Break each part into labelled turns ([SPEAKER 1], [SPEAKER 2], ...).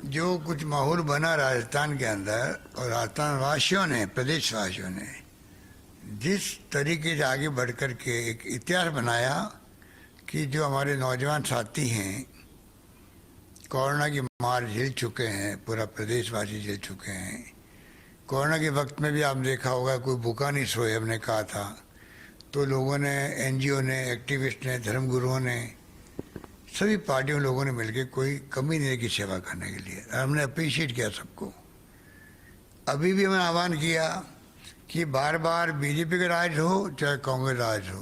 [SPEAKER 1] जो कुछ माहौल बना राजस्थान के अंदर और राजस्थान वासियों ने, प्रदेश वासियों ने जिस तरीके से आगे बढ़ कर के एक इतिहास बनाया कि जो हमारे नौजवान साथी हैं कोरोना की मार झेल चुके हैं, पूरा प्रदेशवासी झेल चुके हैं। कोरोना के वक्त में भी आप देखा होगा कोई भूखा नहीं सोए, हमने कहा था, तो लोगों ने, एनजीओ ने, एक्टिविस्ट ने, धर्मगुरुओं ने, सभी पार्टियों लोगों ने मिलकर कोई कमी नहीं की सेवा करने के लिए। हमने अप्रिशिएट किया सबको। अभी भी हमने आह्वान किया कि बार बार बीजेपी का राज हो चाहे कांग्रेस राज हो,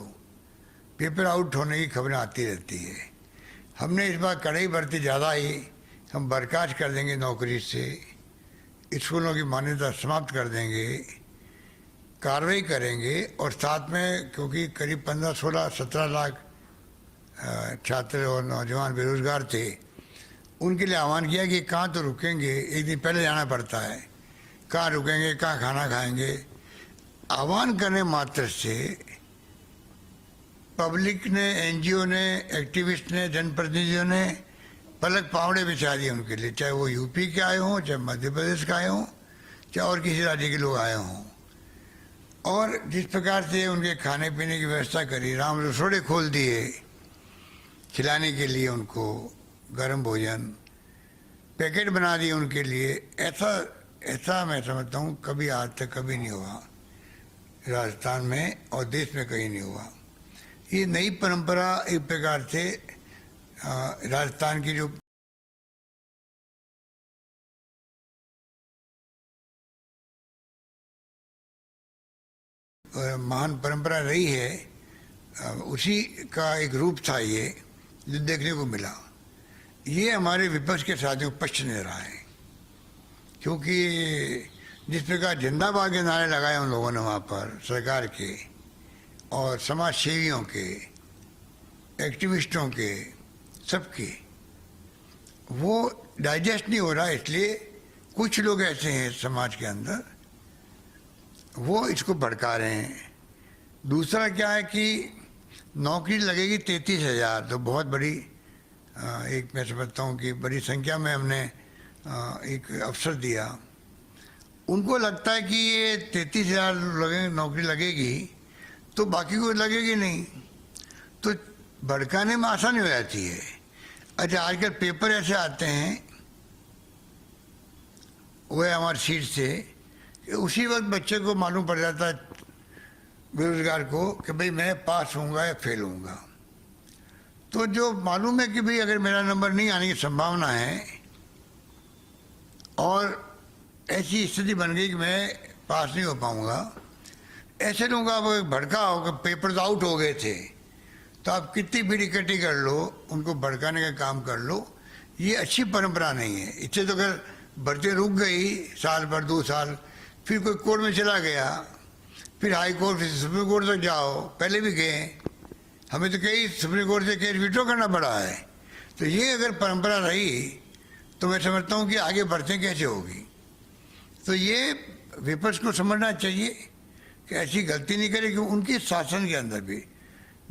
[SPEAKER 1] पेपर आउट होने की खबरें आती रहती है। हमने इस बार कड़ाई बरती ज़्यादा ही, हम बर्खास्त कर देंगे नौकरी से, स्कूलों की मान्यता समाप्त कर देंगे, कार्रवाई करेंगे। और साथ में क्योंकि करीब 15, 16, 17 लाख छात्र और नौजवान बेरोजगार थे, उनके लिए आह्वान किया कि कहाँ तो रुकेंगे, एक दिन पहले जाना पड़ता है, कहाँ रुकेंगे, कहाँ खाना खाएंगे। आह्वान करने मात्र से पब्लिक ने, एनजीओ ने, एक्टिविस्ट ने, जनप्रतिनिधियों ने पलक पावड़े बिछा दिए उनके लिए, चाहे वो यूपी के आए हों, चाहे मध्य प्रदेश के आए हों, चाहे और किसी राज्य के लोग आए हों। और जिस प्रकार से उनके खाने पीने की व्यवस्था करी, राम रसोड़े खोल दिए खिलाने के लिए, उनको गर्म भोजन पैकेट बना दिए उनके लिए। ऐसा मैं समझता हूँ कभी आज तक कभी नहीं हुआ राजस्थान में और देश में, कहीं नहीं हुआ। ये नई परंपरा एक प्रकार से राजस्थान की जो महान परंपरा रही है, उसी का एक रूप था ये, जो देखने को मिला। ये हमारे विपक्ष के साथियों को पश्च नहीं रहा है, क्योंकि जिस प्रकार जिंदाबाद के नारे लगाए उन लोगों ने वहाँ पर, सरकार के और समाज सेवियों के, एक्टिविस्टों के, सबके, वो डाइजेस्ट नहीं हो रहा। इसलिए कुछ लोग ऐसे हैं समाज के अंदर, वो इसको भड़का रहे हैं। दूसरा क्या है कि नौकरी लगेगी 33,000, तो बहुत बड़ी एक, मैं समझता हूँ कि बड़ी संख्या में हमने एक अवसर दिया। उनको लगता है कि ये 33,000 नौकरी लगेगी तो बाकी को लगेगी नहीं, तो भड़काने में आसानी हो जाती है। अच्छा, आजकल पेपर ऐसे आते हैं वो है हमारी सीट से, उसी वक्त बच्चे को मालूम पड़ जाता है, बेरोजगार को, कि भाई मैं पास होऊंगा या फेल होऊंगा। तो जो मालूम है कि भाई अगर मेरा नंबर नहीं आने की संभावना है और ऐसी स्थिति बन गई कि मैं पास नहीं हो पाऊंगा, ऐसे लोगों का भड़का हो कि पेपर तो आउट हो गए थे, तो आप कितनी भी इकट्ठी कर लो, उनको भड़काने का काम कर लो, ये अच्छी परंपरा नहीं है। इससे तो अगर भर्ती रुक गई साल भर, 2 साल, फिर कोई कोर्ट में चला गया, फिर हाई कोर्ट से सुप्रीम कोर्ट तक जाओ, पहले भी गए, हमें तो कई सुप्रीम कोर्ट से केस विड्रॉ करना पड़ा है। तो ये अगर परंपरा रही तो मैं समझता हूँ कि आगे बढ़ते कैसे होगी। तो ये विपक्ष को समझना चाहिए कि ऐसी गलती नहीं करे, कि उनके शासन के अंदर भी,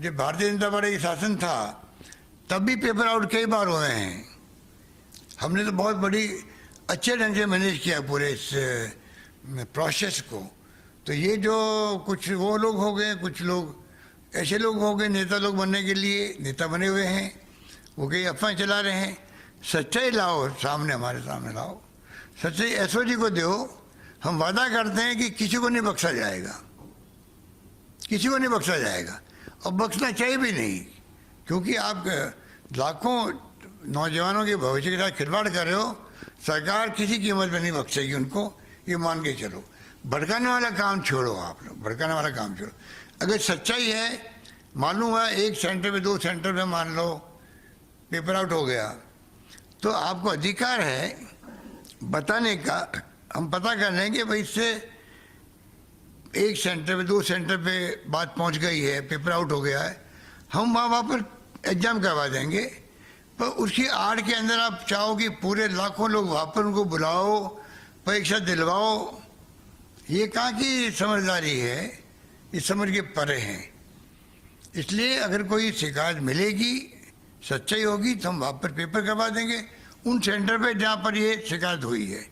[SPEAKER 1] जब भारतीय जनता पार्टी का शासन था तब भी पेपर आउट कई बार हुए हैं। हमने तो बहुत बड़ी अच्छे ढंग से मैनेज किया पूरे इस प्रोसेस को। तो ये जो कुछ वो लोग हो गए, कुछ लोग ऐसे लोग हो गए नेता लोग बनने के लिए, नेता बने हुए हैं, वो कई अफवाहें चला रहे हैं। सच्चाई लाओ सामने, हमारे सामने लाओ, सच्चाई एसओजी को दो। हम वादा करते हैं कि किसी को नहीं बख्शा जाएगा, किसी को नहीं बख्शा जाएगा, और बख्शना चाहिए भी नहीं, क्योंकि आप लाखों नौजवानों के भविष्य के साथ खिलवाड़ कर रहे हो। सरकार किसी कीमत में नहीं बख्शेगी उनको, ये मान के चलो। भड़काने वाला काम छोड़ो, आप लोग भड़काने वाला काम छोड़ो। अगर सच्चाई है, मालूम है एक सेंटर में, 2 सेंटर में मान लो पेपर आउट हो गया, तो आपको अधिकार है बताने का। हम पता कर लेंगे भाई इससे एक सेंटर में, 2 सेंटर पे बात पहुंच गई है, पेपर आउट हो गया है, हम वहाँ पर एग्जाम करवा देंगे। पर उसकी आड़ के अंदर आप चाहो कि पूरे लाखों लोग वहाँ पर उनको बुलाओ, परीक्षा दिलवाओ, ये कहाँ की समझदारी है, ये समझ के परे हैं। इसलिए अगर कोई शिकायत मिलेगी, सच्चाई होगी, तो हम वहाँ पर पेपर करवा देंगे, उन सेंटर पे जहाँ पर ये शिकायत हुई है,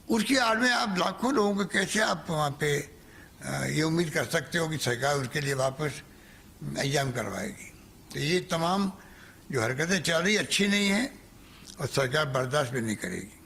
[SPEAKER 1] उसकी आड़ में आप लाखों लोगों को कैसे आप वहाँ पे ये उम्मीद कर सकते हो कि सरकार उसके लिए वापस एग्जाम करवाएगी। तो ये तमाम जो हरकतें चल रही अच्छी नहीं हैं और सरकार बर्दाश्त भी नहीं करेगी।